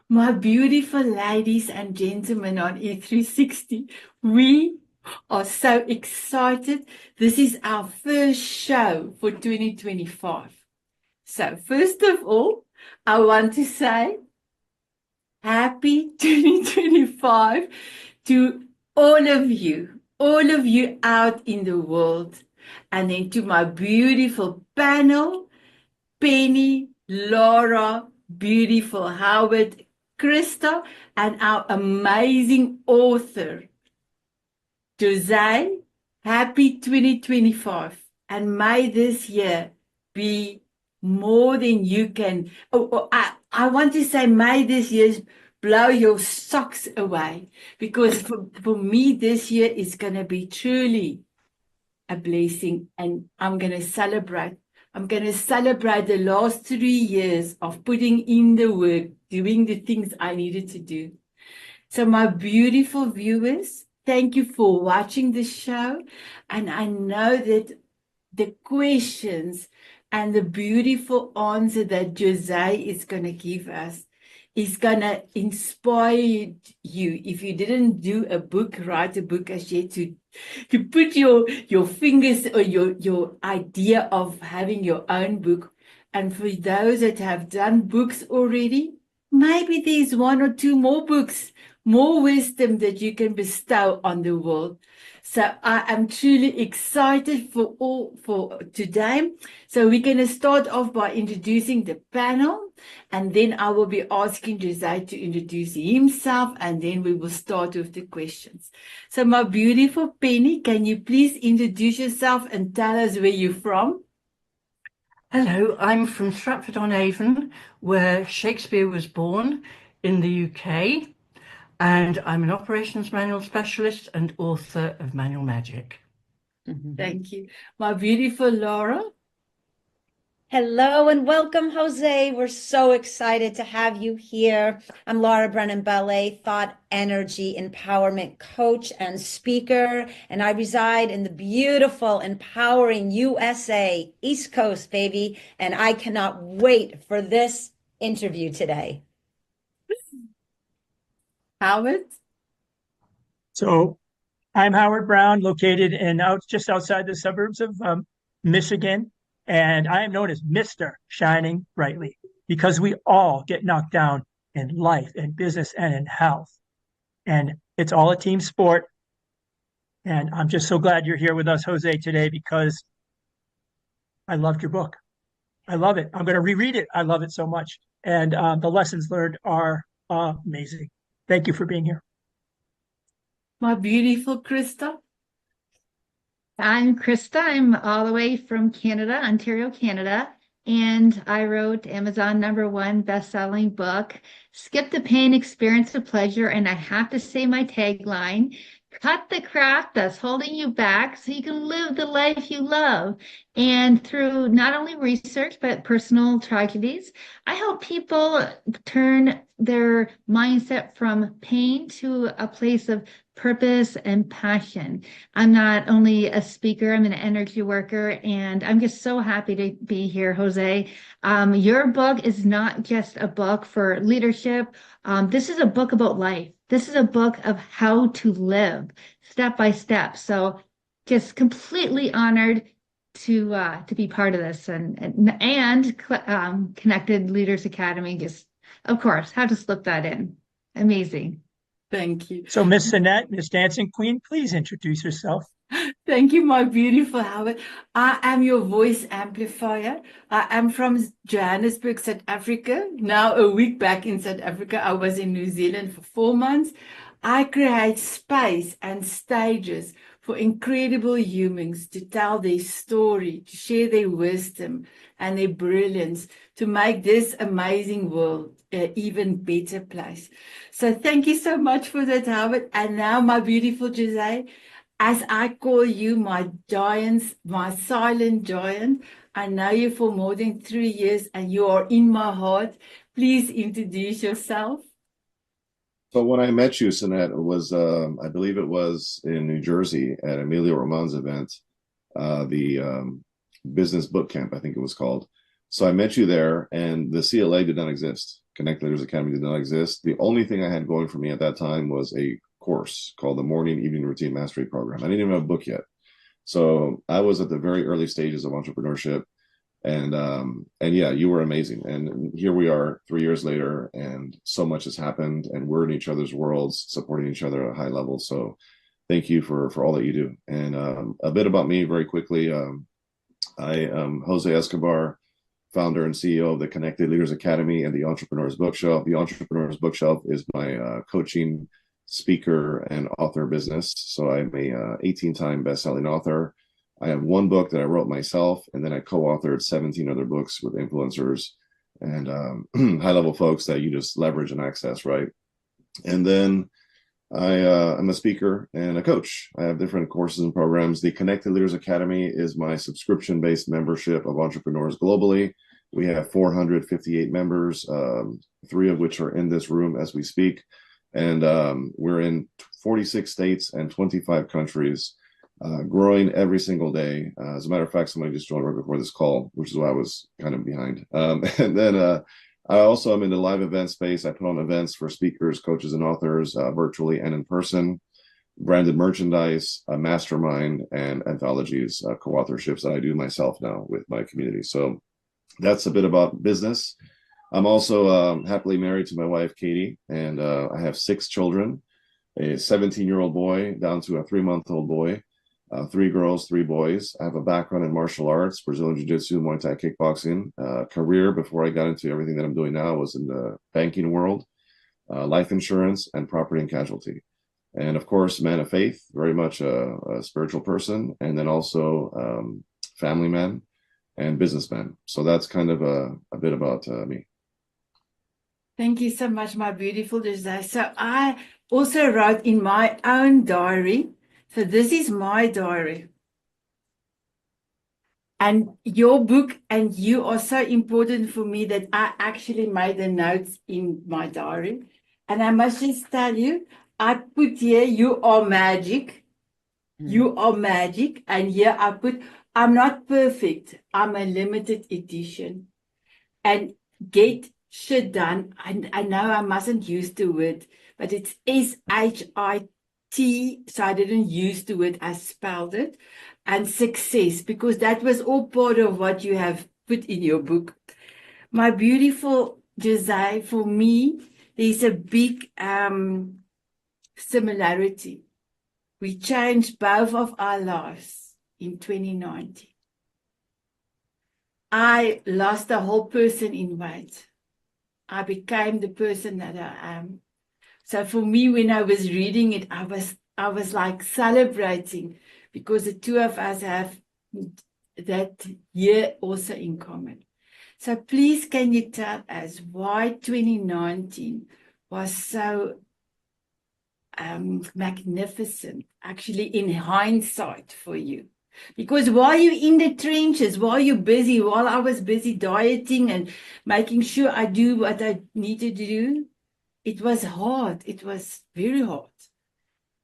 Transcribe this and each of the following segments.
My beautiful ladies and gentlemen on E360, we are so excited. This is our first show for 2025. So, first of all, I want to say happy 2025 to all of you out in the world. And then to my beautiful panel, Penny, Laura, beautiful Howard, Krista, and our amazing author, Jose. Happy 2025. And may this year be more than you can. I want to say, may this year blow your socks away. Because for me, this year is going to be truly a blessing, and I'm going to celebrate. I'm going to celebrate the last 3 years of putting in the work, doing the things I needed to do. So, my beautiful viewers, thank you for watching the show. And I know that the questions and the beautiful answer that Jose is going to give us is going to inspire you. If you didn't do a book, write a book as yet, to put your fingers or your idea of having your own book. And for those that have done books already, maybe there's one or two more books, more wisdom that you can bestow on the world. So I am truly excited for today. So we're going to start off by introducing the panel, and then I will be asking Jose to introduce himself, and then we will start with the questions. So my beautiful Penny, can you please introduce yourself and tell us where you're from? Hello, I'm from Stratford-on-Avon, where Shakespeare was born in the UK, and I'm an operations manual specialist and author of Manual Magic. Thank you. My beautiful Laura. Hello and welcome, Jose. We're so excited to have you here. I'm Laura Brennan Ballet, thought energy empowerment coach and speaker, and I reside in the beautiful, empowering USA, East Coast, baby. And I cannot wait for this interview today. Howard. So I'm Howard Brown, located just outside the suburbs of Michigan, and I am known as Mr. Shining Brightly because we all get knocked down in life and business and in health. And it's all a team sport. And I'm just so glad you're here with us, Jose, today because I loved your book. I love it. I'm going to reread it. I love it so much. And the lessons learned are amazing. Thank you for being here. My beautiful Krista. I'm Krista. I'm all the way from Canada, Ontario, Canada, and I wrote Amazon #1 best-selling book, Skip the Pain, Experience the Pleasure, and I have to say my tagline, cut the crap that's holding you back so you can live the life you love. And through not only research, but personal tragedies, I help people turn their mindset from pain to a place of purpose and passion. I'm not only a speaker, I'm an energy worker, and I'm just so happy to be here, Jose. Your book is not just a book for leadership. This is a book about life. This is a book of how to live step by step. So just completely honored to be part of this and Connected Leaders Academy. Just, of course, have to slip that in. Amazing. Thank you. So Miss Annette, Miss Dancing Queen, please introduce yourself. Thank you, my beautiful Howard. I am your voice amplifier. I am from Johannesburg, South Africa. Now, a week back in South Africa, I was in New Zealand for 4 months. I create space and stages for incredible humans to tell their story, to share their wisdom and their brilliance, to make this amazing world an even better place. So thank you so much for that, Howard. And now, my beautiful Jose, as I call you my giants, my silent giant, I know you for more than 3 years and you are in my heart. Please introduce yourself. So when I met you, Sanette, it was I believe it was in New Jersey at Emilio Roman's event, the business boot camp, I think it was called. So I met you there, and the CLA did not exist. Connect Leaders Academy did not exist. The only thing I had going for me at that time was a course called the Morning Evening Routine Mastery Program. I didn't even have a book yet. So I was at the very early stages of entrepreneurship. And yeah, you were amazing. And here we are 3 years later, and so much has happened, and we're in each other's worlds, supporting each other at a high level. So thank you for all that you do. And a bit about me very quickly. I am Jose Escobar, founder and CEO of the Connected Leaders Academy and the Entrepreneurs Bookshelf. The Entrepreneurs Bookshelf is my coaching, speaker, and author business. So I'm a 18-time best-selling author. I have one book that I wrote myself, and then I co-authored 17 other books with influencers and high-level folks that you just leverage and access, right? And then I'm a speaker and a coach. I have different courses and programs. The Connected Leaders Academy is my subscription-based membership of entrepreneurs globally. We have 458 members, 3 of which are in this room as we speak. And we're in 46 states and 25 countries, growing every single day. As a matter of fact, somebody just joined right before this call, which is why I was kind of behind. And then I also am in the live event space. I put on events for speakers, coaches, and authors, virtually and in person, branded merchandise, a mastermind, and anthologies, co-authorships that I do myself now with my community. So that's a bit about business. I'm also happily married to my wife, Katie, and I have 6 children, a 17-year-old boy down to a 3-month-old boy, 3 girls, 3 boys. I have a background in martial arts, Brazilian Jiu-Jitsu, Muay Thai, kickboxing. Career before I got into everything that I'm doing now was in the banking world, life insurance, and property and casualty. And of course, man of faith, very much a spiritual person, and then also family man and businessman. So that's kind of a bit about me. Thank you so much, my beautiful Jose. So I also wrote in my own diary. So this is my diary. And your book and you are so important for me that I actually made the notes in my diary. And I must just tell you, I put here, you are magic. You are magic. And here I put, I'm not perfect. I'm a limited edition. And get shit done. I know I mustn't use the word, but it's SHIT. So I didn't use the word, I spelled it. And success, because that was all part of what you have put in your book. My beautiful Jose, for me, there's a big similarity. We changed both of our lives in 2019. I lost a whole person in weight. I became the person that I am. So for me, when I was reading it, I was like celebrating because the two of us have that year also in common. So please, can you tell us why 2019 was so magnificent, actually, in hindsight for you? Because while you're in the trenches, while you're busy, while I was busy dieting and making sure I do what I needed to do, it was hard. It was very hard.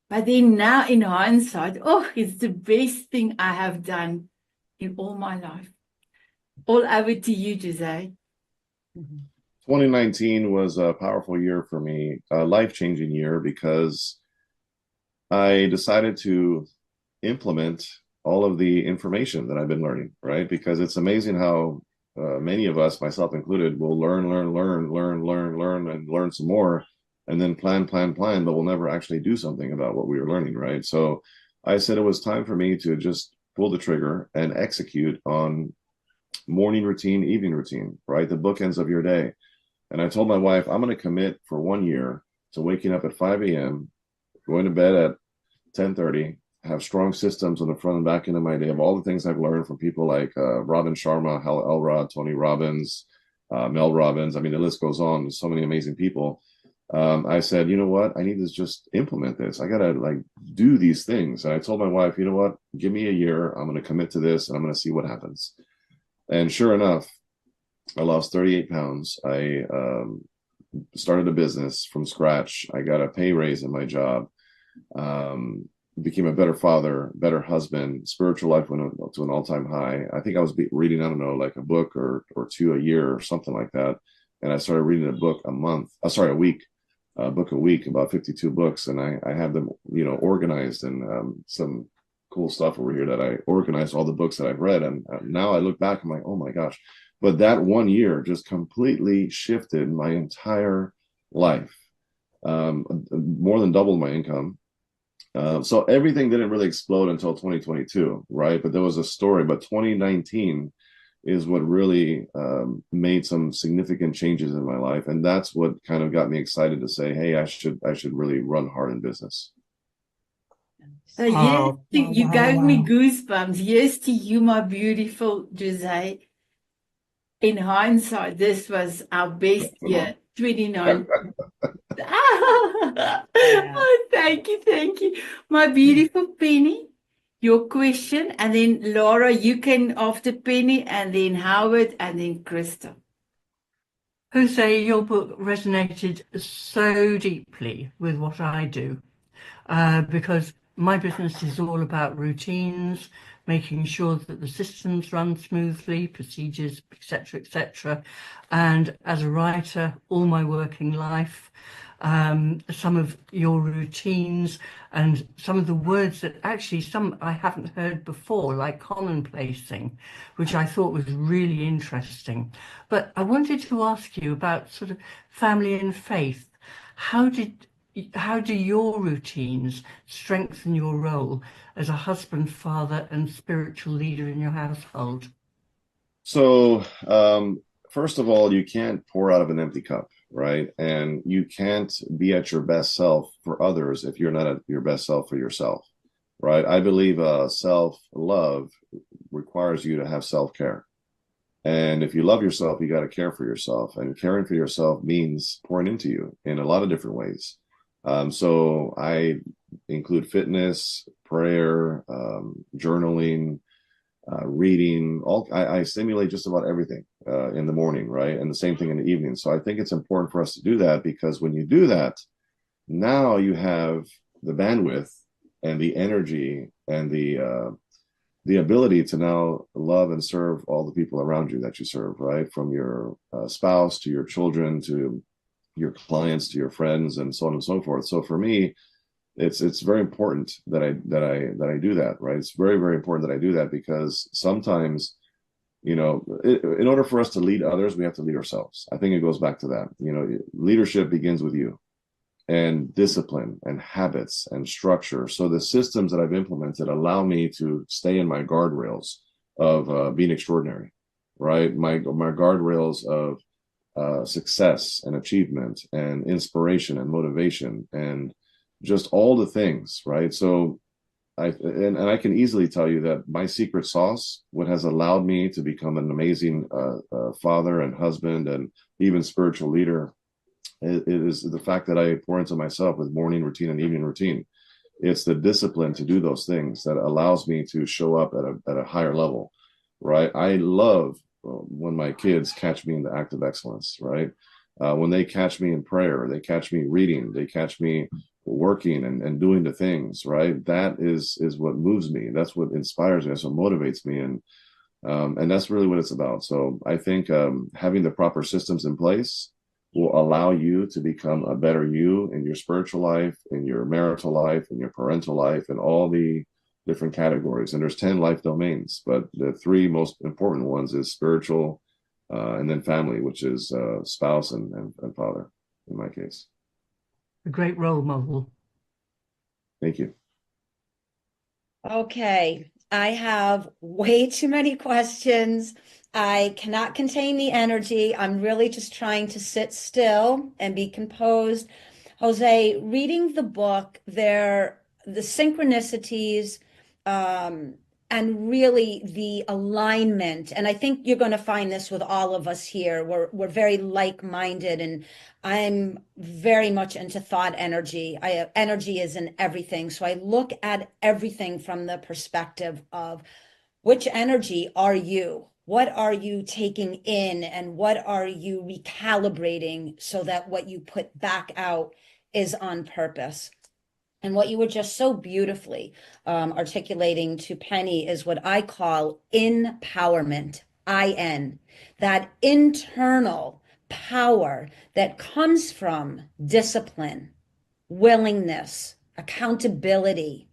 But then now in hindsight, oh, it's the best thing I have done in all my life. All over to you, Jose. 2019 was a powerful year for me, a life-changing year, because I decided to implement all of the information that I've been learning, right? Because it's amazing how many of us, myself included, will learn, and learn some more, and then plan, but we'll never actually do something about what we were learning, right? So I said it was time for me to just pull the trigger and execute on morning routine, evening routine, right? The bookends of your day. And I told my wife, I'm going to commit for 1 year to waking up at 5 a.m., going to bed at 10:30, have strong systems on the front and back end of my day of all the things I've learned from people like Robin Sharma, Hal Elrod, Tony Robbins, Mel Robbins. I mean, the list goes on. There's so many amazing people. I said, you know what? I need to just implement this. I got to do these things. And I told my wife, you know what? Give me a year. I'm going to commit to this and I'm going to see what happens. And sure enough, I lost 38 pounds. I started a business from scratch. I got a pay raise in my job. Became a better father, better husband. Spiritual life went up to an all-time high. I think I was reading, I don't know, like a book or 2 a year or something like that. and I started reading a book a month. A week, a book a week, about 52 books, and I have them, organized, and some cool stuff over here that I organized all the books that I've read, and now I look back, I'm like, oh my gosh. But that 1 year just completely shifted my entire life, more than doubled my income. So everything didn't really explode until 2022, right? But there was a story. But 2019 is what really made some significant changes in my life, and that's what kind of got me excited to say, "Hey, I should really run hard in business." Yes, Oh, wow, you wow, gave me wow. goosebumps. Yes, to you, my beautiful Jose. In hindsight, this was our best year, 29. Yeah. Oh, thank you. My beautiful Penny, your question, and then Laura, you can after Penny, and then Howard, and then Krista. Jose, your book resonated so deeply with what I do, because my business is all about routines, making sure that the systems run smoothly, procedures, etc., etc. And as a writer, all my working life, some of your routines and some of the words that actually some I haven't heard before, like commonplacing, which I thought was really interesting. But I wanted to ask you about sort of family and faith. How did how do your routines strengthen your role as a husband, father, and spiritual leader in your household? So, first of all, you can't pour out of an empty cup, right? And you can't be at your best self for others if you're not at your best self for yourself, right? I believe self love requires you to have self care. And if you love yourself, you got to care for yourself. And caring for yourself means pouring into you in a lot of different ways. So I include fitness, prayer, journaling, reading. I stimulate just about everything in the morning, right? And the same thing in the evening. So I think it's important for us to do that, because when you do that, now you have the bandwidth and the energy and the ability to now love and serve all the people around you that you serve, right? From your spouse to your children to your clients to your friends and so on and so forth. So for me, it's very important that I do that, right? It's very, very important that I do that, because sometimes, in order for us to lead others, we have to lead ourselves. I think it goes back to that. Leadership begins with you, and discipline and habits and structure. So the systems that I've implemented allow me to stay in my guardrails of being extraordinary, right? My guardrails of success and achievement and inspiration and motivation and just all the things, right? So and I can easily tell you that my secret sauce, what has allowed me to become an amazing father and husband and even spiritual leader, it is the fact that I pour into myself with morning routine and evening routine. It's the discipline to do those things that allows me to show up at a higher level, right? I love when my kids catch me in the act of excellence, right? When they catch me in prayer, they catch me reading, they catch me working and doing the things, right? That is what moves me. That's what inspires me. That's what motivates me. And that's really what it's about. So I think having the proper systems in place will allow you to become a better you in your spiritual life, in your marital life, in your parental life, and all the different categories. And there's 10 life domains, but the three most important ones is spiritual, and then family, which is spouse and father, in my case. A great role model. Thank you. Okay, I have way too many questions. I cannot contain the energy. I'm really just trying to sit still and be composed. Jose, reading the book, the synchronicities, um, and really the alignment. And I think you're going to find this with all of us here. We're very like-minded, and I'm very much into thought energy. Energy is in everything. So I look at everything from the perspective of which energy are you? What are you taking in, and what are you recalibrating so that what you put back out is on purpose? And what you were just so beautifully articulating to Penny is what I call empowerment, IN, that internal power that comes from discipline, willingness, accountability,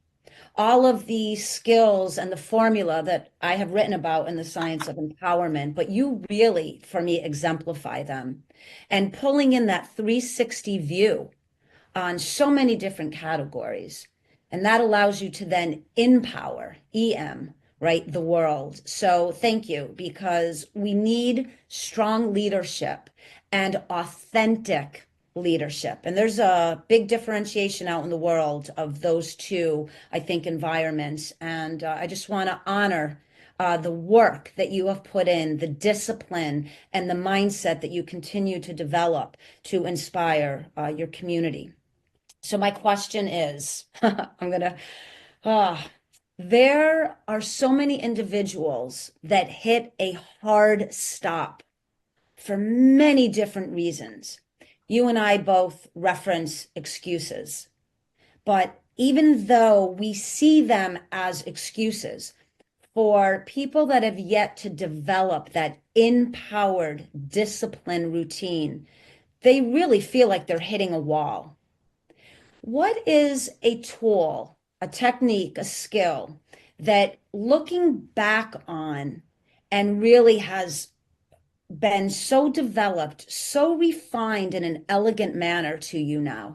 all of the skills and the formula that I have written about in the science of empowerment, but you really, for me, exemplify them. And pulling in that 360 view on so many different categories. And that allows you to then empower, EM, right, the world. So thank you, because we need strong leadership and authentic leadership. And there's a big differentiation out in the world of those two, I think, environments. And I just want to honor the work that you have put in, the discipline and the mindset that you continue to develop to inspire your community. So my question is, there are so many individuals that hit a hard stop for many different reasons. You and I both reference excuses, but even though we see them as excuses, for people that have yet to develop that empowered discipline routine, they really feel like they're hitting a wall. What is a tool, a technique, a skill that looking back on and really has been so developed, so refined in an elegant manner to you now?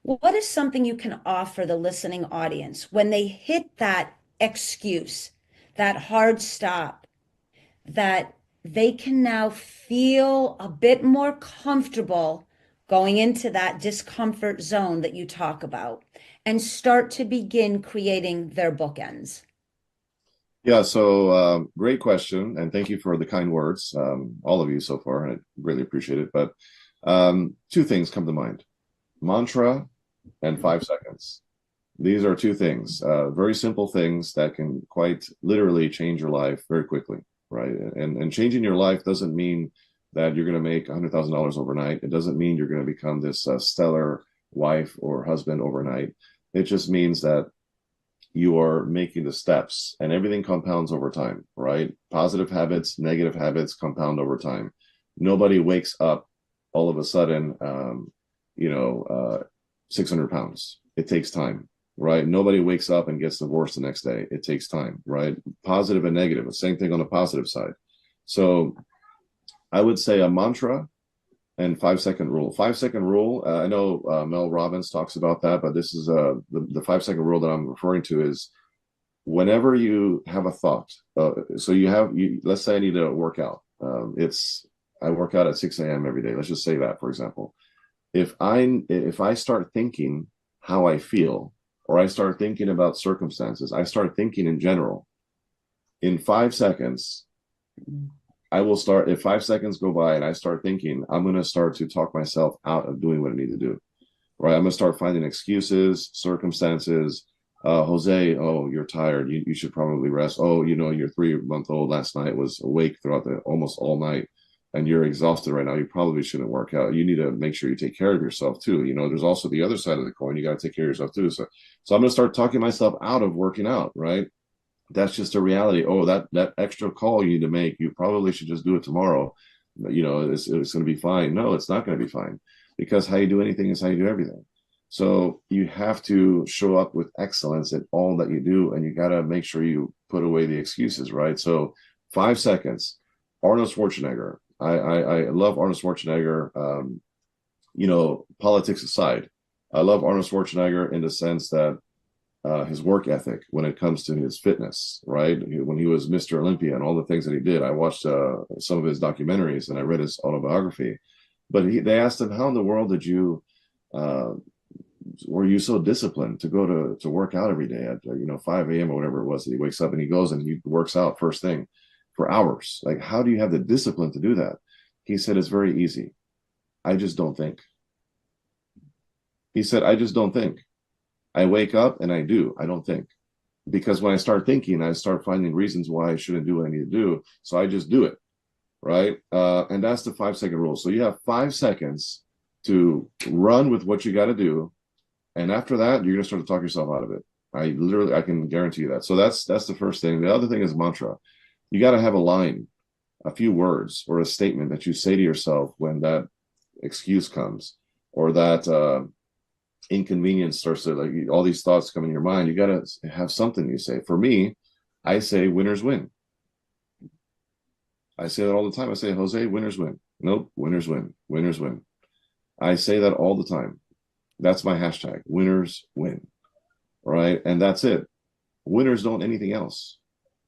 What is something you can offer the listening audience when they hit that excuse, that hard stop, that they can now feel a bit more comfortable going into that discomfort zone that you talk about and start to begin creating their bookends? Yeah, so great question, and thank you for the kind words, all of you so far, and I really appreciate it. But two things come to mind: mantra and 5 seconds. These are two things, very simple things that can quite literally change your life very quickly, right? And changing your life doesn't mean that you're going to make $100,000 overnight. It doesn't mean you're going to become this stellar wife or husband overnight. It just means that you are making the steps, and everything compounds over time, right? Positive habits, negative habits compound over time. Nobody wakes up all of a sudden, 600 pounds. It takes time, right? Nobody wakes up and gets divorced the next day. It takes time, right? Positive and negative, the same thing on the positive side. So I would say a mantra and 5 second rule. 5 second rule. I know Mel Robbins talks about that, but this is the 5 second rule that I'm referring to is whenever you have a thought. So let's say I need to work out. I work out at 6 a.m. every day. Let's just say that, for example. If I start thinking how I feel, or I start thinking about circumstances, I start thinking in general, in 5 seconds, I will start, if 5 seconds go by and I start thinking, I'm going to start to talk myself out of doing what I need to do, right? I'm going to start finding excuses, circumstances. Jose, oh, you're tired. You should probably rest. Oh, your 3-month-old last night was awake throughout almost all night, and you're exhausted right now. You probably shouldn't work out. You need to make sure you take care of yourself too. There's also the other side of the coin. You got to take care of yourself too. So I'm going to start talking myself out of working out, right? That's just a reality. Oh, that extra call you need to make, you probably should just do it tomorrow. It's going to be fine. No, it's not going to be fine, because how you do anything is how you do everything. So you have to show up with excellence at all that you do, and you got to make sure you put away the excuses, right? So 5 seconds. Arnold Schwarzenegger. I love Arnold Schwarzenegger. Politics aside, I love Arnold Schwarzenegger in the sense that his work ethic when it comes to his fitness, right? When he was Mr. Olympia and all the things that he did, I watched some of his documentaries and I read his autobiography. But they asked him, how in the world did you, were you so disciplined to go to work out every day at 5 a.m. or whatever it was that he wakes up and he goes and he works out first thing for hours? Like, how do you have the discipline to do that? He said, it's very easy. I just don't think. He said, I just don't think. I wake up and I don't think. Because when I start thinking, I start finding reasons why I shouldn't do what I need to do. So I just do it, right? And that's the 5 second rule. So you have 5 seconds to run with what you got to do. And after that, you're going to start to talk yourself out of it. I can guarantee you that. So that's the first thing. The other thing is mantra. You got to have a line. a few words or a statement that you say to yourself when that excuse comes, or that inconvenience starts to, like, all these thoughts come in your mind. You got to have something you say. For me, I say winners win. I say that all the time. I say, Jose, winners win. Nope, winners win. Winners win. I say that all the time. That's my hashtag, winners win. Right? And that's it. Winners don't anything else.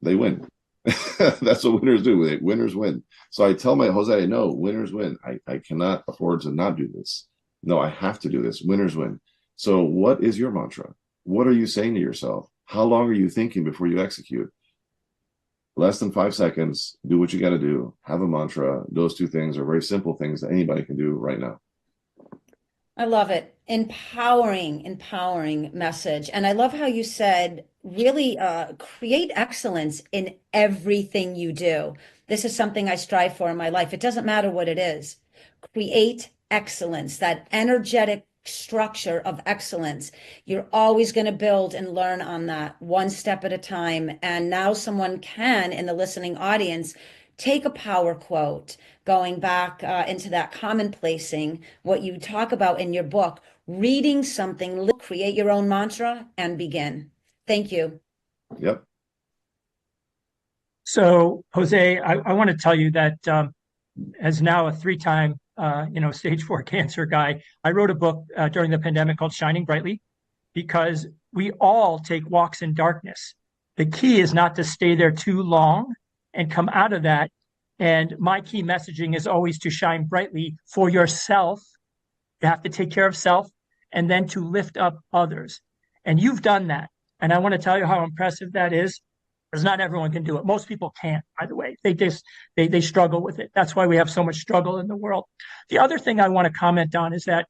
They win. That's what winners do. Winners win. So I tell my Jose, no, winners win. I cannot afford to not do this. No, I have to do this. Winners win. So what is your mantra? What are you saying to yourself? How long are you thinking before you execute? Less than 5 seconds. Do what you got to do. Have a mantra. Those two things are very simple things that anybody can do right now. I love it. Empowering message. And I love how you said, really create excellence in everything you do. This is something I strive for in my life. It doesn't matter what it is. Create excellence, that energetic structure of excellence. You're always going to build and learn on that one step at a time. And now someone can, in the listening audience, take a power quote, going back into that commonplacing, what you talk about in your book, reading something, create your own mantra and begin. Thank you. Yep. So, Jose, I want to tell you that as now a 3-time, stage 4 cancer guy, I wrote a book during the pandemic called Shining Brightly, because we all take walks in darkness. The key is not to stay there too long and come out of that. And my key messaging is always to shine brightly for yourself. You have to take care of self, and then to lift up others. And you've done that. And I want to tell you how impressive that is, because not everyone can do it. Most people can't, by the way. They struggle with it. That's why we have so much struggle in the world. The other thing I want to comment on is that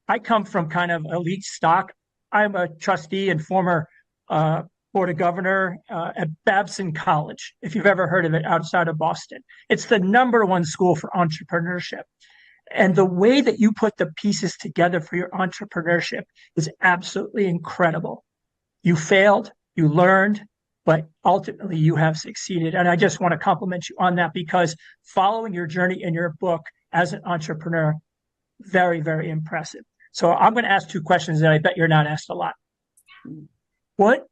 I come from kind of elite stock. I'm a trustee and former board of governor at Babson College, if you've ever heard of it, outside of Boston. It's the #1 school for entrepreneurship. And the way that you put the pieces together for your entrepreneurship is absolutely incredible. You failed, you learned, but ultimately you have succeeded. And I just want to compliment you on that, because following your journey in your book as an entrepreneur, very, very impressive. So I'm going to ask 2 questions that I bet you're not asked a lot. What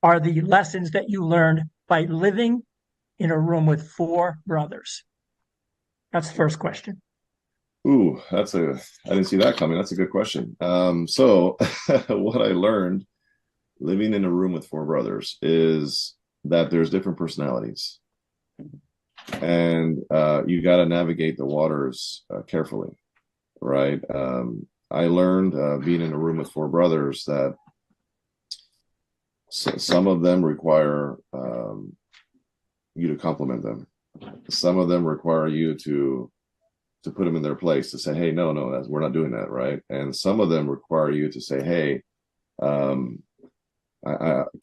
are the lessons that you learned by living in a room with 4 brothers? That's the first question. Ooh, I didn't see that coming. That's a good question. So what I learned living in a room with 4 brothers is that there's different personalities, and you got to navigate the waters carefully, right? I learned being in a room with 4 brothers that some of them require you to compliment them. Some of them require you to put them in their place, to say, hey, no, we're not doing that, right? And some of them require you to say, hey, can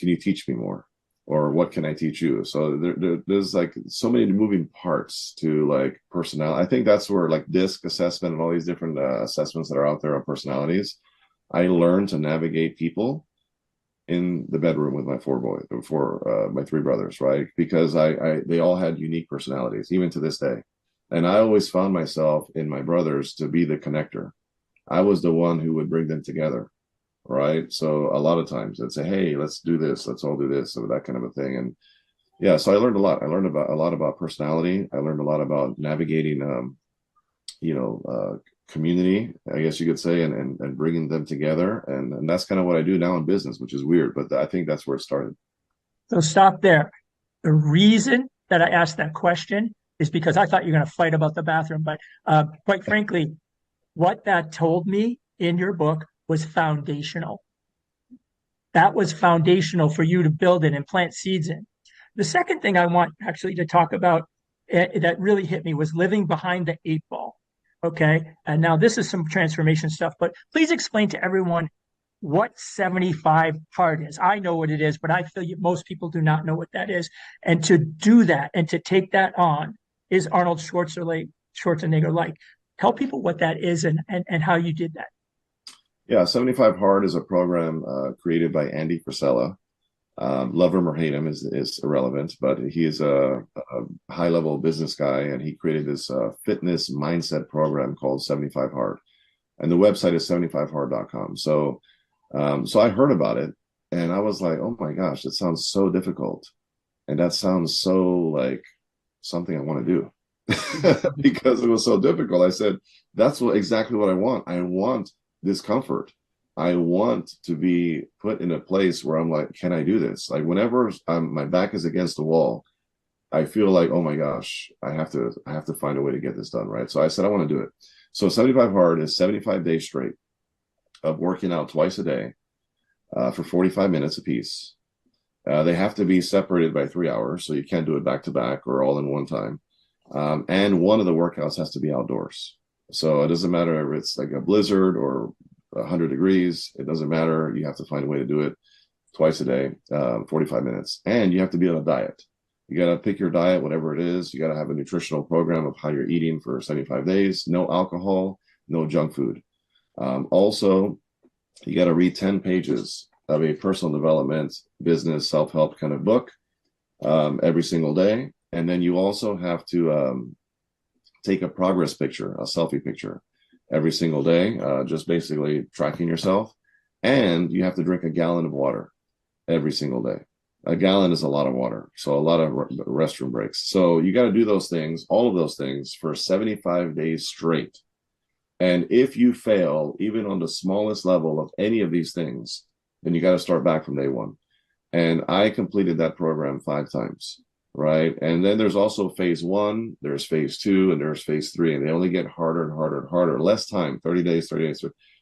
you teach me more? Or what can I teach you? So there's like so many moving parts to like personality. I think that's where like DISC assessment and all these different assessments that are out there on personalities, I learned to navigate people in the bedroom with my 3 brothers, right? Because they all had unique personalities, even to this day. And I always found myself in my brothers to be the connector. I was the one who would bring them together, right? So a lot of times I'd say, hey, let's do this. Let's all do this, or that kind of a thing. And yeah, so I learned a lot. I learned a lot about personality. I learned a lot about navigating, community, I guess you could say, and bringing them together. And that's kind of what I do now in business, which is weird, but I think that's where it started. So stop there. The reason that I asked that question is because I thought you were going to fight about the bathroom. But quite frankly, what that told me in your book was foundational. That was foundational for you to build in and plant seeds in. The second thing I want actually to talk about that really hit me was living behind the 8 ball. Okay. And now this is some transformation stuff, but please explain to everyone what 75 hard is. I know what it is, but I feel most people do not know what that is. And to do that and to take that on is Arnold Schwarzenegger like. Tell people what that is and how you did that. Yeah, 75 Hard is a program created by Andy Frisella. Love him or hate him is irrelevant, but he is a high level business guy, and he created this fitness mindset program called 75 Hard, and the website is 75hard.com. So I heard about it, and I was like, oh my gosh, that sounds so difficult, and that sounds so like something I want to do. Because it was so difficult. I said, that's exactly what I want. I want discomfort. I want to be put in a place where I'm like, can I do this? Like whenever my back is against the wall, I feel like, oh my gosh, I have to find a way to get this done, right? So I said, I want to do it. So 75 Hard is 75 days straight of working out twice a day for 45 minutes apiece. They have to be separated by 3 hours, so you can't do it back to back or all in one time. And one of the workouts has to be outdoors. So it doesn't matter if it's like a blizzard or 100 degrees. It doesn't matter. You have to find a way to do it twice a day, 45 minutes. And you have to be on a diet. You got to pick your diet, whatever it is. You got to have a nutritional program of how you're eating for 75 days. No alcohol, no junk food. Also, you got to read 10 pages of a personal development, business, self-help kind of book every single day. And then you also have to take a progress picture, a selfie picture every single day, just basically tracking yourself. And you have to drink a gallon of water every single day. A gallon is a lot of water, so a lot of restroom breaks. So you got to do those things, all of those things for 75 days straight. And if you fail, even on the smallest level of any of these things, then you got to start back from day one. And I completed that program 5 times. Right. And then there's also phase 1, there's phase 2, and there's phase 3. And they only get harder and harder and harder. Less time, 30 days.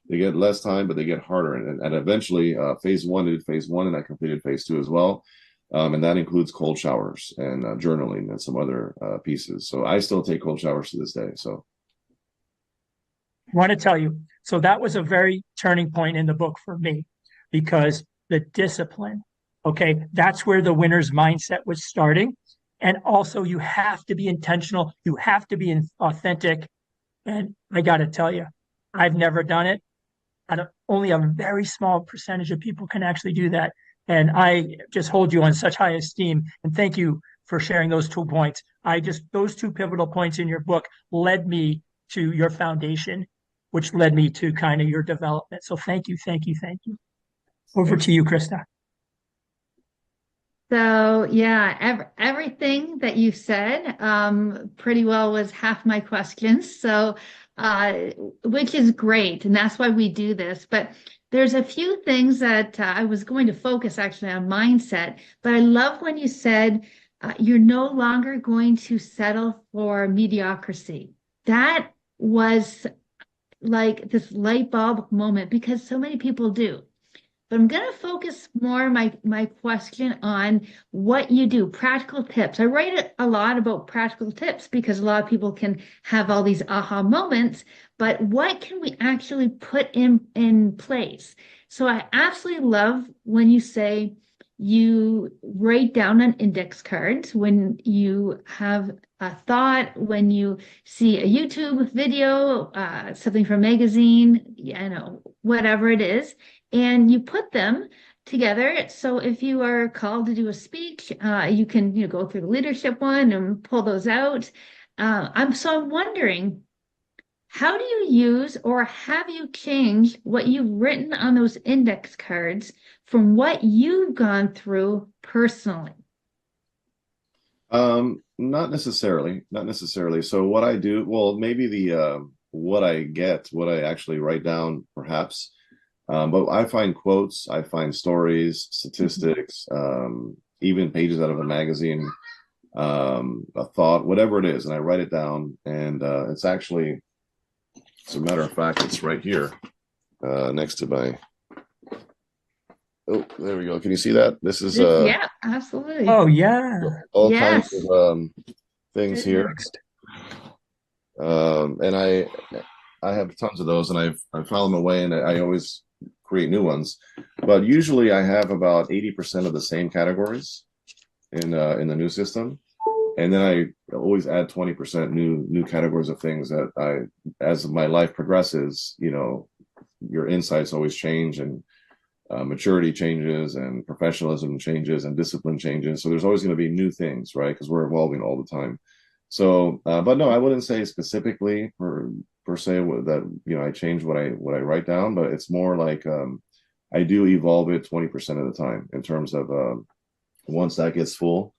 They get less time, but they get harder. And eventually phase 1 did phase 1, and I completed phase 2 as well. And that includes cold showers and journaling and some other pieces. So I still take cold showers to this day. So I want to tell you, so that was a very turning point in the book for me, because the discipline, okay, that's where the winner's mindset was starting. And also, you have to be intentional. You have to be authentic. And I got to tell you, I've never done it. Only a very small percentage of people can actually do that. And I just hold you on such high esteem. And thank you for sharing those 2 points. Those 2 pivotal points in your book led me to your foundation, which led me to kind of your development. So thank you, thank you, thank you. Over to you, Krista. So yeah, everything that you said pretty well was half my questions. So which is great, and that's why we do this. But there's a few things that I was going to focus actually on mindset. But I love when you said you're no longer going to settle for mediocrity. That was like this light bulb moment, because so many people do. But I'm going to focus more my question on what you do, practical tips. I write a lot about practical tips because a lot of people can have all these aha moments, but what can we actually put in place? So I absolutely love when you say you write down on index cards when you have a thought, when you see a YouTube video, something from a magazine, whatever it is, and you put them together. So if you are called to do a speech, you can go through the leadership one and pull those out. I'm wondering, how do you use, or have you changed what you've written on those index cards from what you've gone through personally? Not necessarily. So what I do, well, maybe what I actually write down, perhaps. But I find quotes, I find stories, statistics, even pages out of a magazine, a thought, whatever it is, and I write it down. And it's actually, as a matter of fact, it's right here next to my. Oh, there we go. Can you see that? This is yeah, absolutely. Oh yeah, all Yes. kinds of things here. And I have tons of those, and I file them away, and I always create new ones. But usually I have about 80% of the same categories in the new system, and then I always add 20% new categories of things that as my life progresses, your insights always change, and maturity changes and professionalism changes and discipline changes. So there's always going to be new things, right? Because we're evolving all the time. So, but no, I wouldn't say specifically per se that I change what I write down, but it's more like I do evolve it 20% of the time in terms of once that gets full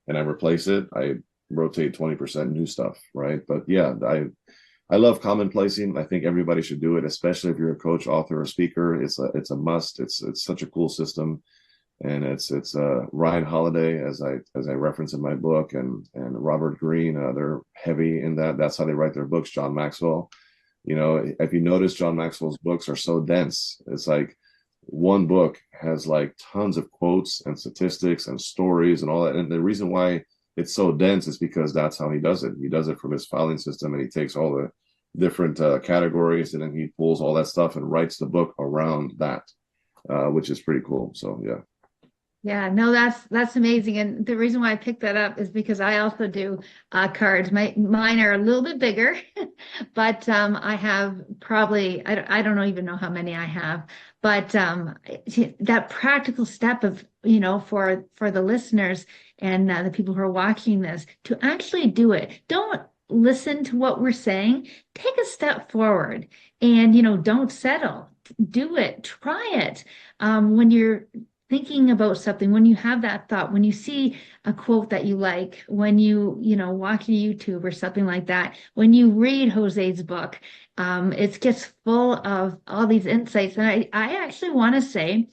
and I replace it, I rotate 20% new stuff, right? But yeah, I love commonplacing. I think everybody should do it, especially if you're a coach, author, or speaker. It's a must. It's such a cool system, and it's Ryan Holiday, as I reference in my book, and Robert Greene. They're heavy in that. That's how they write their books. John Maxwell. If you notice, John Maxwell's books are so dense. It's like one book has like tons of quotes and statistics and stories and all that. And the reason why it's so dense is because that's how he does it. He does it from his filing system, and he takes all the different categories, and then he pulls all that stuff and writes the book around that, which is pretty cool. So yeah. Yeah, no, that's amazing. And the reason why I picked that up is because I also do cards. Mine are a little bit bigger, but I have probably I don't even know how many I have. But that practical step of for the listeners and the people who are watching this to actually do it. Don't listen to what we're saying. Take a step forward, and don't settle. Do it. Try it. When you're thinking about something, when you have that thought, when you see a quote that you like, when you watch YouTube or something like that, when you read Jose's book, it gets full of all these insights. And I actually want to say,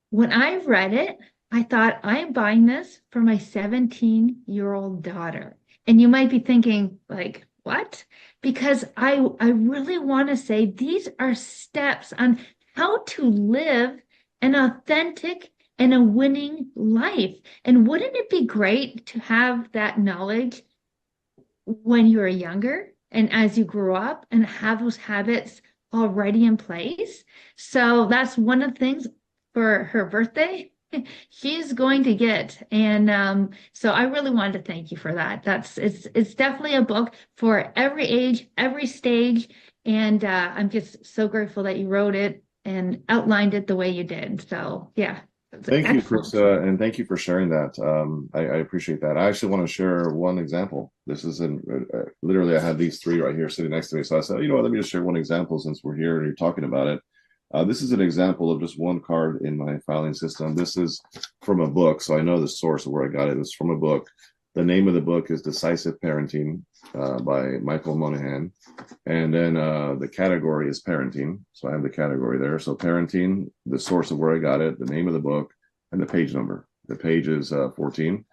when I read it, I thought, I am buying this for my 17-year-old daughter. And you might be thinking, like, what? Because I really want to say these are steps on how to live an authentic and a winning life. And wouldn't it be great to have that knowledge when you were younger and as you grew up and have those habits already in place? So that's one of the things for her birthday she's going to get. And so I really wanted to thank you for that. It's definitely a book for every age, every stage. And I'm just so grateful that you wrote it and outlined it the way you did. So yeah. Thank you, Krista, and thank you for sharing that. I appreciate that. I actually want to share one example. This is literally I had these three right here sitting next to me. So I said, what, let me just share one example since we're here and you're talking about it. This is an example of just one card in my filing system. This is from a book, so I know the source of where I got it. It's from a book. The name of the book is Decisive Parenting by Michael Monahan. And then the category is parenting. So I have the category there. So parenting, the source of where I got it, the name of the book, and the page number. The page is 14.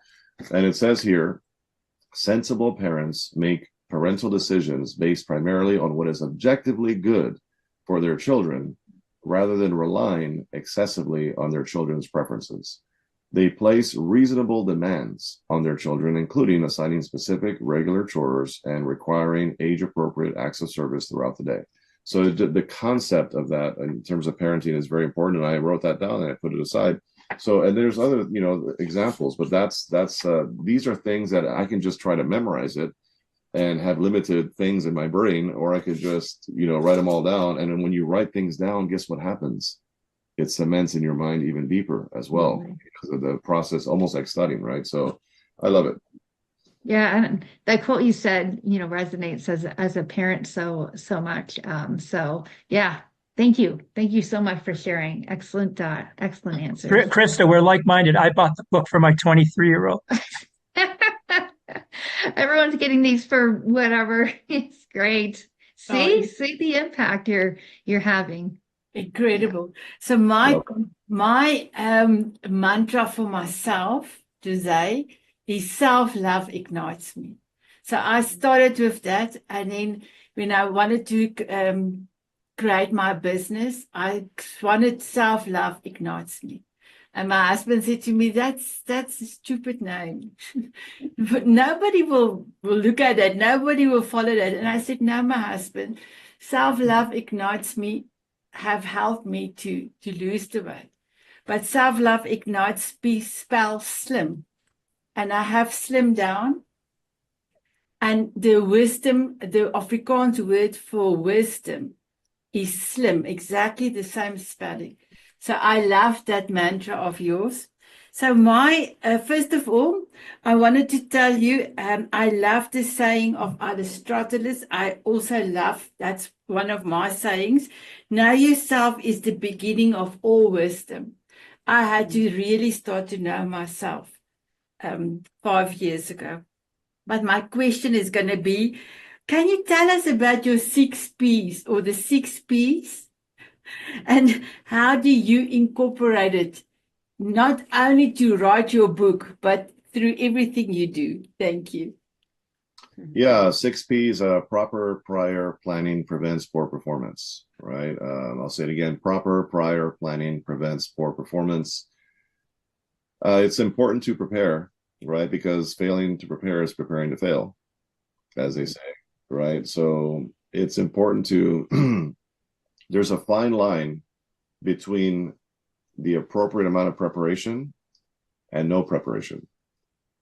And it says here, sensible parents make parental decisions based primarily on what is objectively good for their children, rather than relying excessively on their children's preferences. They place reasonable demands on their children, including assigning specific regular chores and requiring age-appropriate acts of service throughout the day. So the concept of that in terms of parenting is very important, and I wrote that down and I put it aside. So, and there's other, examples, but these are things that I can just try to memorize it and have limited things in my brain, or I could just, write them all down. And then when you write things down, guess what happens? It cements in your mind even deeper as well, because of the process, almost like studying, right? So I love it. Yeah, and that quote you said, resonates as a parent so much. So yeah, thank you so much for sharing. Excellent answers. Krista, we're like-minded. I bought the book for my 23-year-old. Everyone's getting these for whatever. It's great. See the impact you're having. Incredible. So my mantra for myself today is self-love ignites me. So I started with that, and then when I wanted to create my business, I wanted self-love ignites me. And my husband said to me, that's a stupid name. But nobody will look at that. Nobody will follow that. And I said, no, my husband, self-love ignites me, have helped me to lose the weight. But self-love ignites spells slim. And I have slimmed down. And the wisdom, the Afrikaans word for wisdom is slim, exactly the same spelling. So I love that mantra of yours. So first of all, I wanted to tell you, I love the saying of Aristotle. I also love, that's one of my sayings. Know yourself is the beginning of all wisdom. I had to really start to know myself 5 years ago. But my question is going to be, can you tell us about your 6 P's or the 6 P's? And how do you incorporate it, not only to write your book, but through everything you do? Thank you. Yeah, 6 P's, proper prior planning prevents poor performance, right? I'll say it again, proper prior planning prevents poor performance. It's important to prepare, right? Because failing to prepare is preparing to fail, as they say, right? So it's important to, there's a fine line between the appropriate amount of preparation and no preparation.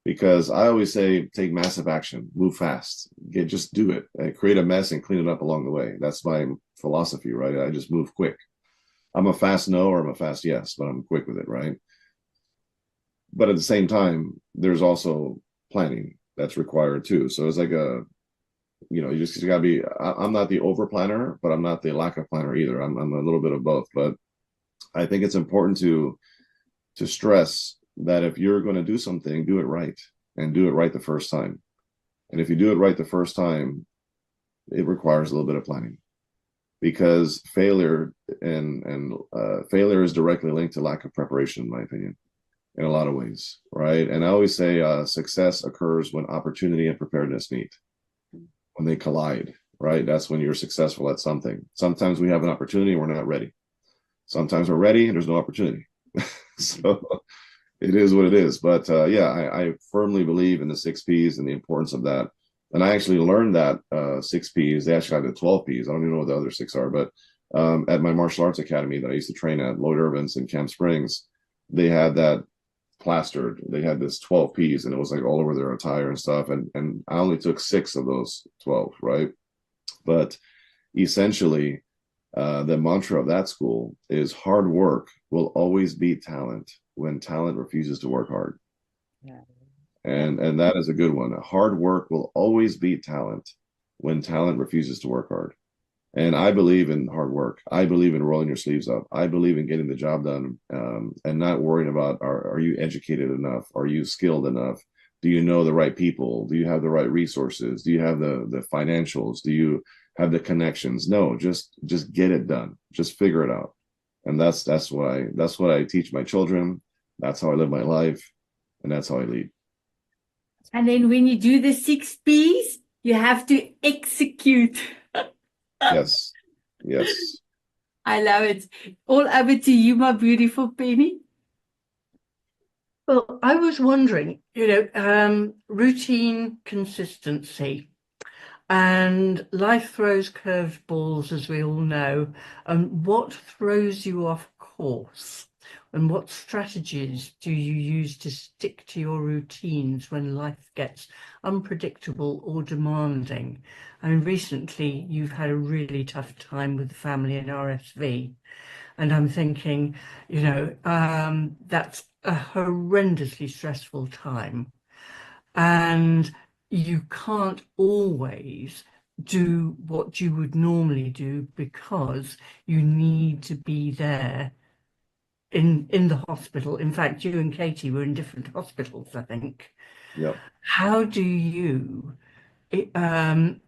Because I always say, take massive action, move fast, just do it, create a mess and clean it up along the way. That's my philosophy, right? I just move quick. I'm a fast no or I'm a fast yes, but I'm quick with it, right? But at the same time, there's also planning that's required too. So it's like you just gotta be, I'm not the over planner, but I'm not the lack of planner either. I'm a little bit of both, but I think it's important to stress that if you're going to do something, do it right and do it right the first time. And if you do it right the first time, it requires a little bit of planning, because failure failure is directly linked to lack of preparation, in my opinion, in a lot of ways, right? And I always say success occurs when opportunity and preparedness meet, when they collide, right? That's when you're successful at something. Sometimes we have an opportunity and we're not ready. Sometimes we're ready and there's no opportunity. So it is what it is. But I firmly believe in the 6 P's and the importance of that. And I actually learned that 6 P's. They actually have the 12 P's. I don't even know what the other six are. But at my martial arts academy that I used to train at, Lloyd Irvin's in Camp Springs, they had that plastered. They had this 12 P's, and it was like all over their attire and stuff. And I only took 6 of those 12, right? But essentially, the mantra of that school is hard work will always beat talent when talent refuses to work hard. Yeah. And that is a good one. Hard work will always beat talent when talent refuses to work hard. And I believe in hard work. I believe in rolling your sleeves up. I believe in getting the job done, and not worrying about, are you educated enough? Are you skilled enough? Do you know the right people? Do you have the right resources? Do you have the financials? Do you have the connections? No, just get it done. Just figure it out. And that's what I teach my children. That's how I live my life, and that's how I lead. And then when you do the 6 P's, you have to execute. Yes. I love it. All over to you, my beautiful Penny. Well, I was wondering, routine consistency. And life throws curveballs, as we all know. And what throws you off course? And what strategies do you use to stick to your routines when life gets unpredictable or demanding? I mean, recently you've had a really tough time with the family in RSV. And I'm thinking, that's a horrendously stressful time. And you can't always do what you would normally do because you need to be there in the hospital. In fact, you and Katie were in different hospitals, I think. Yep. How do you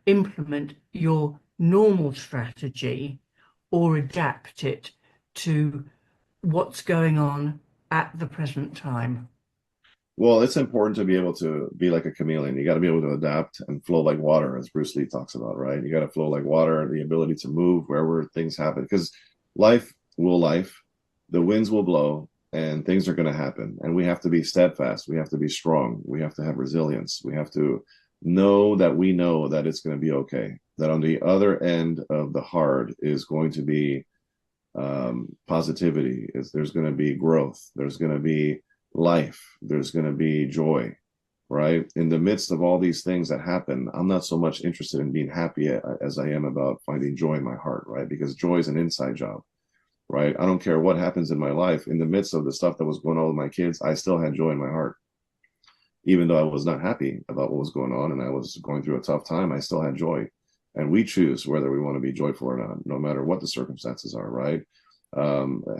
implement your normal strategy or adapt it to what's going on at the present time? Well, it's important to be able to be like a chameleon. You got to be able to adapt and flow like water, as Bruce Lee talks about, right? You got to flow like water, the ability to move wherever things happen, because life, the winds will blow and things are going to happen. And we have to be steadfast. We have to be strong. We have to have resilience. We have to know that we know that it's going to be okay, that on the other end of the hard is going to be positivity, there's going to be growth, there's going to be life, there's going to be joy, right? In the midst of all these things that happen, I'm not so much interested in being happy as I am about finding joy in my heart, right? Because joy is an inside job. right? I don't care what happens in my life. In the midst of the stuff that was going on with my kids, I still had joy in my heart. Even though I was not happy about what was going on and I was going through a tough time, I still had joy. And we choose whether we want to be joyful or not, no matter what the circumstances are, right?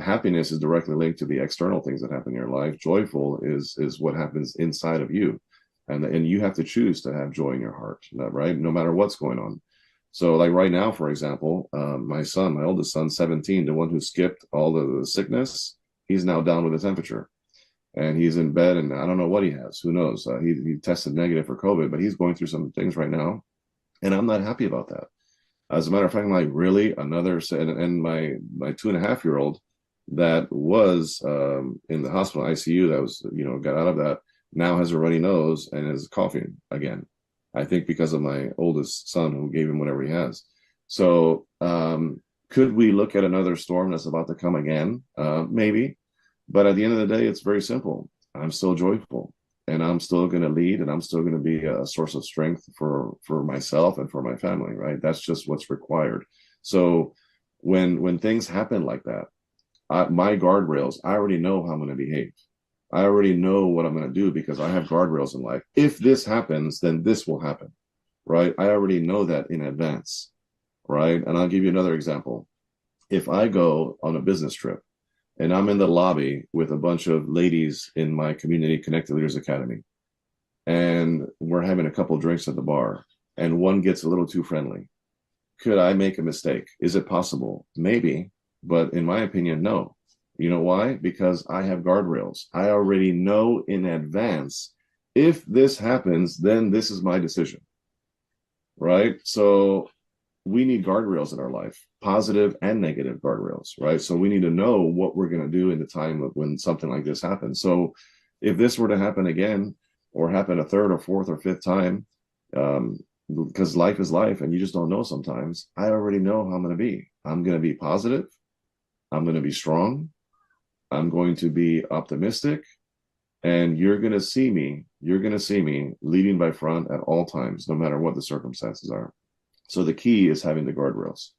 Happiness is directly linked to the external things that happen in your life. Joyful is what happens inside of you, and you have to choose to have joy in your heart, right? No matter what's going on. So, like right now, for example, my son, my oldest son, 17, the one who skipped all the sickness, he's now down with a temperature, and he's in bed, and I don't know what he has. Who knows? He tested negative for COVID, but he's going through some things right now, and I'm not happy about that. As a matter of fact, I'm like, really? Another, and my 2.5-year-old that was in the hospital ICU, that was, got out of that, now has a runny nose and is coughing again. I think because of my oldest son who gave him whatever he has. So could we look at another storm that's about to come again? Maybe. But at the end of the day, it's very simple. I'm still joyful, and I'm still going to lead, and I'm still going to be a source of strength for myself and for my family, right? That's just what's required. So when things happen like that, my guardrails, I already know how I'm going to behave. I already know what I'm going to do because I have guardrails in life. If this happens, then this will happen, right? I already know that in advance, right? And I'll give you another example. If I go on a business trip and I'm in the lobby with a bunch of ladies in my Community Connected Leaders Academy, and we're having a couple drinks at the bar, and one gets a little too friendly, could I make a mistake? Is it possible? Maybe, but in my opinion, no. You know why? Because I have guardrails. I already know in advance, if this happens, then this is my decision, right? So we need guardrails in our life, positive and negative guardrails, right? So we need to know what we're going to do in the time of when something like this happens. So if this were to happen again, or happen a third or fourth or fifth time, because life is life and you just don't know sometimes, I already know how I'm going to be. I'm going to be positive. I'm going to be strong. I'm going to be optimistic, and you're going to see me leading by front at all times, no matter what the circumstances are. So the key is having the guardrails.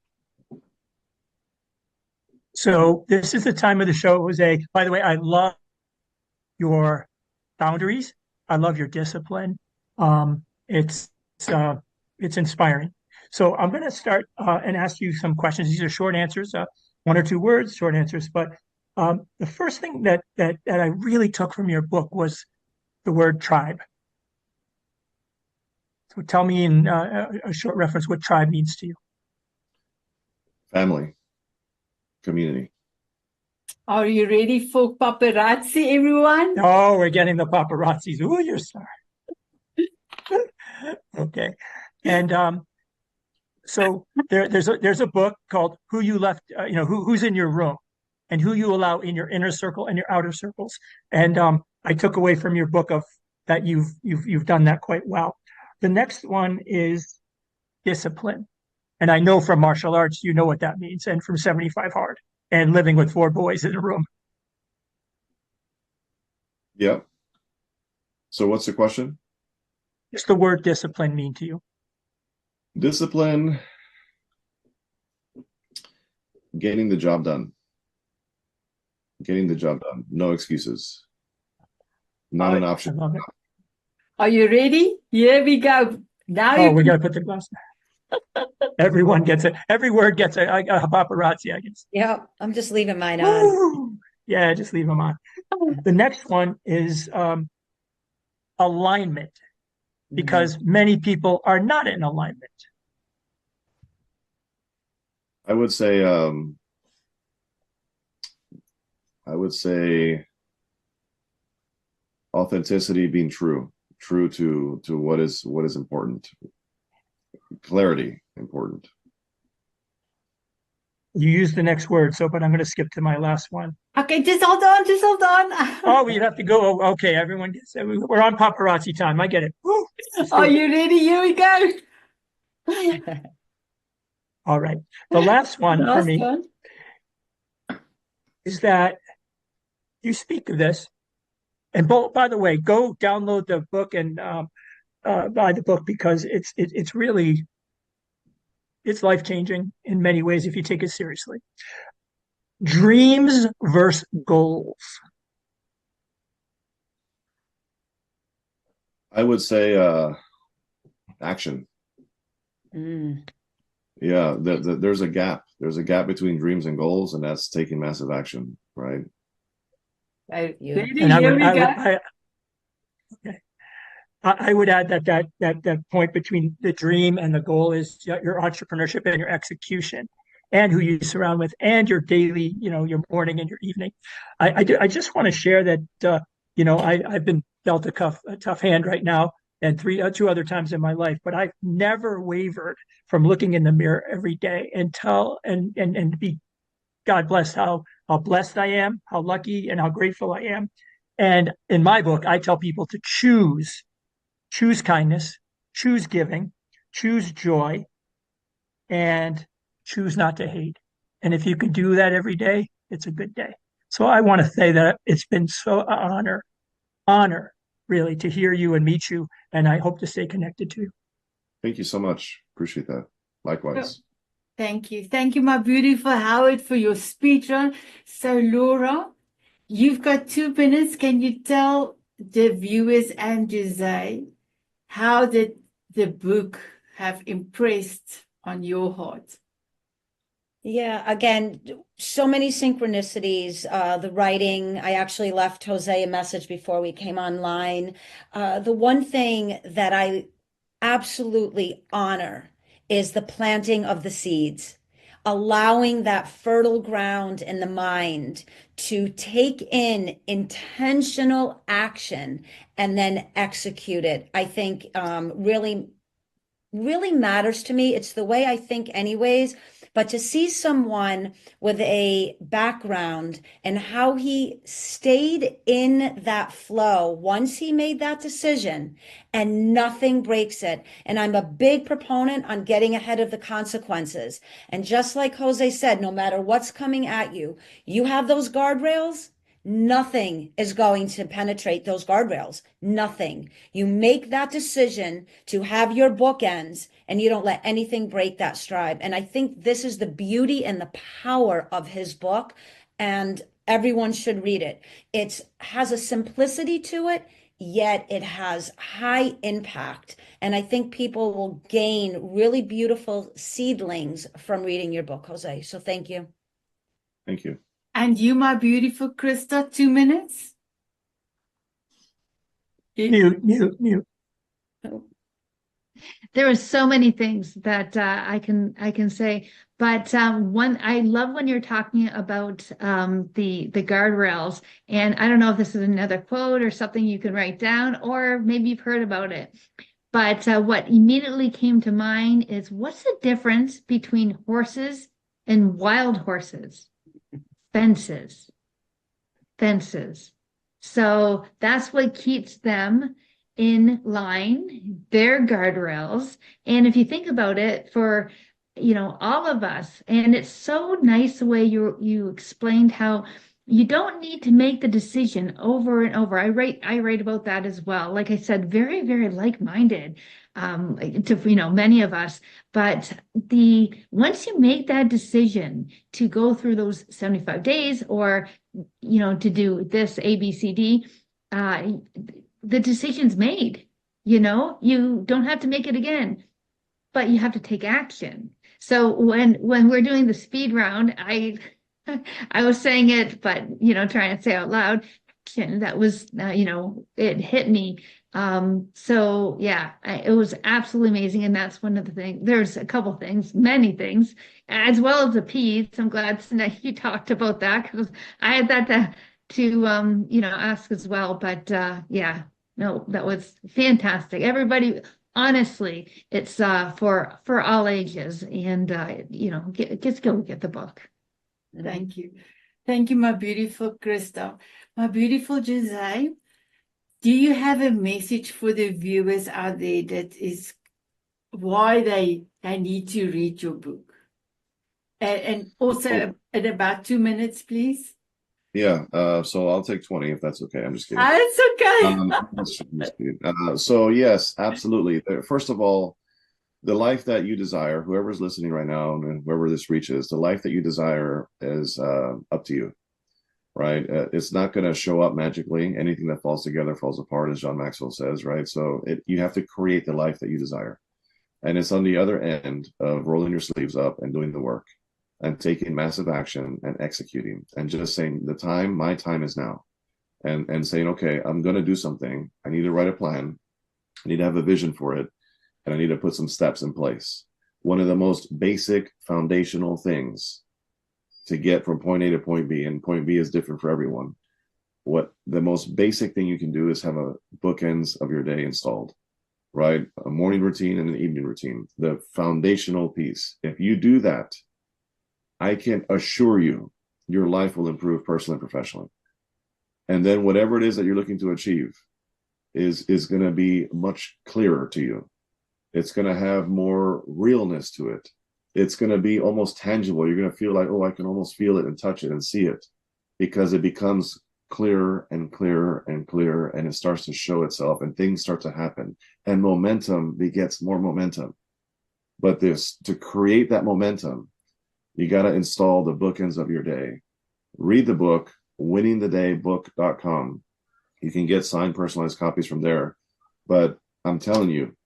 So this is the time of the show, Jose. By the way, I love your boundaries. I love your discipline. It's inspiring. So I'm going to start and ask you some questions. These are short answers, 1 or 2 words, short answers. But the first thing that I really took from your book was the word tribe. So tell me in a short reference what tribe means to you. Family, community. Are you ready for paparazzi, everyone? Oh, we're getting the paparazzis. Ooh, you're smart. Okay. And so there's a book called Who You Left, who's in your room and who you allow in your inner circle and your outer circles. And I took away from your book of that you've done that quite well. The next one is discipline. And I know from martial arts, you know what that means, and from 75 Hard and living with 4 boys in a room. Yep. So what's the question? What's the word discipline mean to you? Discipline, getting the job done. Getting the job done. No excuses. Not an option. I love it. Are you ready? Here we go. Now Oh, we got to put the glass down. Everyone gets it. Every word gets a paparazzi, I guess. Yep, I'm just leaving mine on. Woo! Yeah, just leave them on. The next one is alignment, because many people are not in alignment. I would say authenticity, being true to what is important. Clarity, important. You use the next word, but I'm going to skip to my last one. Okay, just hold on, just hold on. Oh, we have to go. Oh, okay, everyone gets it. We're on paparazzi time. I get it. Woo! Are you ready? Here we go. All right. The last one for me is that you speak of this. And by the way, go download the book and buy the book, because it's really life-changing in many ways if you take it seriously. Dreams versus goals. I would say action. Mm. Yeah, there's a gap. There's a gap between dreams and goals, and that's taking massive action, right? Beautiful. And Here we go. okay. I would add that point between the dream and the goal is your entrepreneurship and your execution, and who you surround with, and your daily, your morning and your evening. I just want to share that I've been dealt a tough hand right now, and two other times in my life, but I've never wavered from looking in the mirror every day and be God bless how blessed I am, how lucky and how grateful I am. And in my book, I tell people to choose kindness, choose giving, choose joy, and choose not to hate. And if you can do that every day, it's a good day. So I want to say that it's been so honor really to hear you and meet you. And I hope to stay connected to you. Thank you so much. Appreciate that. Likewise. Thank you. Thank you, my beautiful Howard, for your speech on. So, Laura, you've got 2 minutes. Can you tell the viewers and Jose how did the book have impressed on your heart? Yeah, again, so many synchronicities. The writing, I actually left Jose a message before we came online. The one thing that I absolutely honor is the planting of the seeds, allowing that fertile ground in the mind to take in intentional action and then execute it. I think really matters to me. It's the way I think anyways, but to see someone with a background and how he stayed in that flow once he made that decision and nothing breaks it. And I'm a big proponent on getting ahead of the consequences. And just like Jose said, no matter what's coming at you, you have those guardrails. Nothing is going to penetrate those guardrails. Nothing. You make that decision to have your bookends and you don't let anything break that stride. And I think this is the beauty and the power of his book. And everyone should read it. It has a simplicity to it, yet it has high impact. And I think people will gain really beautiful seedlings from reading your book, Jose. So thank you. Thank you. And you, my beautiful Krista, 2 minutes. Mute. There are so many things that I can say, but one I love when you're talking about the guardrails, and I don't know if this is another quote or something you can write down, or maybe you've heard about it. But what immediately came to mind is, what's the difference between horses and wild horses? Fences. So that's what keeps them in line, their guardrails. And if you think about it, for all of us, and it's so nice the way you explained how you don't need to make the decision over and over. I write about that as well. Like I said, very, very like-minded to many of us. But once you make that decision to go through those 75 days or to do this A, B, C, D, the decision's made. You don't have to make it again, but you have to take action. So when we're doing the speed round, I was saying it, but trying to say out loud, that was it hit me. So yeah, it was absolutely amazing, and that's one of the things. There's a couple things, many things, as well as the P's. I'm glad that you talked about that, because I had that to ask as well. But yeah, no, that was fantastic. Everybody, honestly, it's for all ages, and just go get the book. Thank you. Thank you, my beautiful Krista. My beautiful Jose, do you have a message for the viewers out there that is why they need to read your book? And also in about 2 minutes, please. Yeah, so I'll take 20 if that's okay. I'm just kidding. It's okay. So yes, absolutely. First of all, the life that you desire, whoever's listening right now and whoever this reaches, the life that you desire is up to you, right? It's not going to show up magically. Anything that falls together falls apart, as John Maxwell says, right? So you have to create the life that you desire. And it's on the other end of rolling your sleeves up and doing the work and taking massive action and executing and just saying my time is now. And saying, okay, I'm going to do something. I need to write a plan. I need to have a vision for it. And I need to put some steps in place. One of the most basic foundational things to get from point A to point B, and point B is different for everyone. What the most basic thing you can do is have a bookends of your day installed, right? A morning routine and an evening routine, the foundational piece. If you do that, I can assure you your life will improve personally and professionally. And then whatever it is that you're looking to achieve is going to be much clearer to you. It's going to have more realness to it. It's going to be almost tangible. You're going to feel like, oh, I can almost feel it and touch it and see it, because it becomes clearer and clearer and clearer, and it starts to show itself and things start to happen, and momentum begets more momentum. But to create that momentum, you got to install the bookends of your day. Read the book, winningthedaybook.com. You can get signed personalized copies from there. But I'm telling you,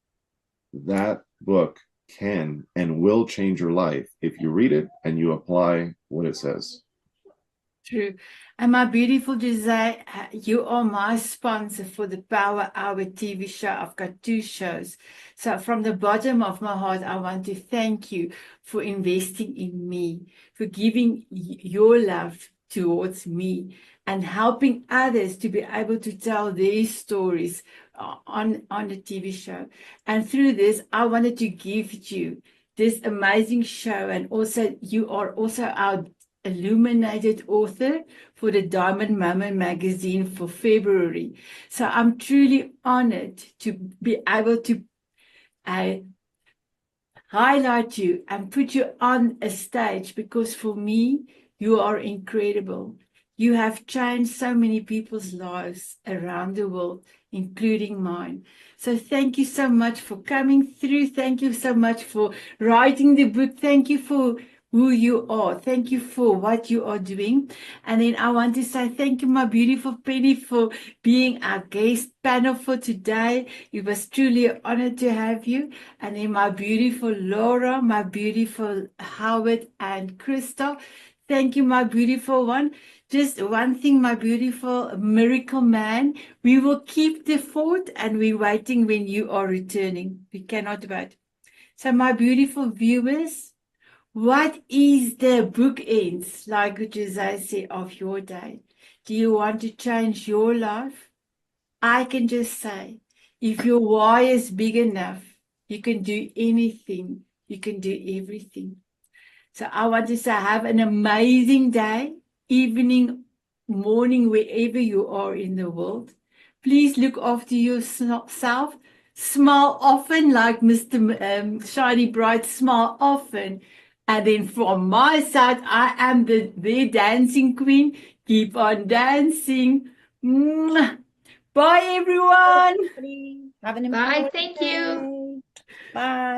that book can and will change your life if you read it and you apply what it says. True. And my beautiful Jose, you are my sponsor for the Power Hour TV show. I've got 2 shows. So from the bottom of my heart, I want to thank you for investing in me, for giving your love towards me and helping others to be able to tell their stories on the TV show. And through this, I wanted to give you this amazing show. And also, you are also our illuminated author for the Diamond Moment magazine for February. So I'm truly honored to be able to highlight you and put you on a stage, because for me, you are incredible. You have changed so many people's lives around the world, including mine. So thank you so much for coming through. Thank you so much for writing the book. Thank you for who you are. Thank you for what you are doing. And then I want to say thank you, my beautiful Penny, for being our guest panel for today. It was truly an honor to have you. And then my beautiful Laura, my beautiful Howard and Crystal. Thank you, my beautiful one. Just one thing, my beautiful miracle man. We will keep the fort and we're waiting when you are returning. We cannot wait. So my beautiful viewers, what is the bookends, like Jose said, of your day? Do you want to change your life? I can just say, if your why is big enough, you can do anything. You can do everything. So I want to say, have an amazing day, evening, morning, wherever you are in the world. Please look after yourself. Smile often, like Mr. Shiny Bright, smile often. And then from my side, I am the dancing queen. Keep on dancing. Mwah. Bye, everyone. Have an Bye. empowered Thank you. day. Bye.